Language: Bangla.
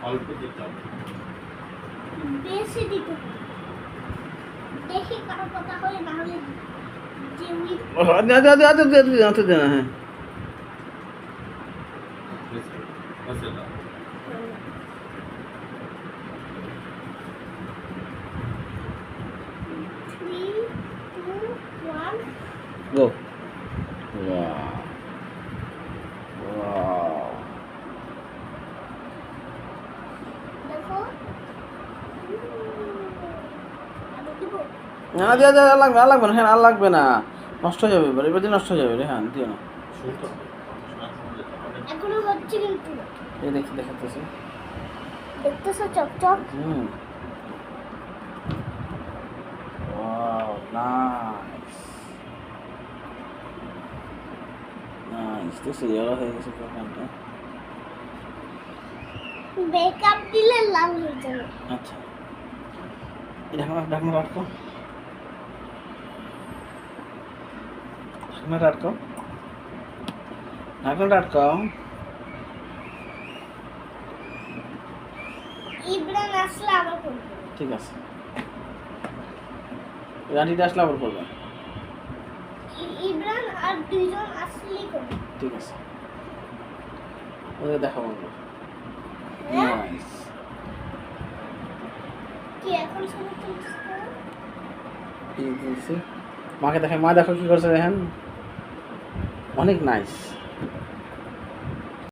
অল্প দিতে হবে, বেশি দিতে হবে। দেখি কারো কথা হয় না হলে যে উইক হ্যাঁ বসে দাও। Three two one go wow wow দেখো আরো দিব না দিয়া দিয়া আর লাগবে না হ্যাঁ আর লাগবে না নষ্ট হয়ে যাবে এবার এবার নষ্ট হয়ে যাবে রে হ্যাঁ দিও না শুনতে হবে, শোনা শুনলে তো হবে। এখনো হচ্ছে কিন্তু এই দেখি দেখাতেছে দেখতেছো চকচক ওয়াও নাইস নাইস তো সিরিয়াল হয়ে গেছে প্রোগ্রামটা মেকআপ দিলে লাল হয়ে যাবে আচ্ছা ঢাকনা রাখো ঢাকনাটা আটকাও ইব্রান আসলে আবার করবে ঠিক আছে রাঁটিটা আসলে আবার করবেন ইব্রান আর দুইজন আসলেই করবে ঠিক আছে ওদের দেখাবো হ্যাঁ? নাইস কি এখন সময় চলছে কি বলছি মাকে দেখেন মা দেখো কি করছে দেখেন অনেক নাইস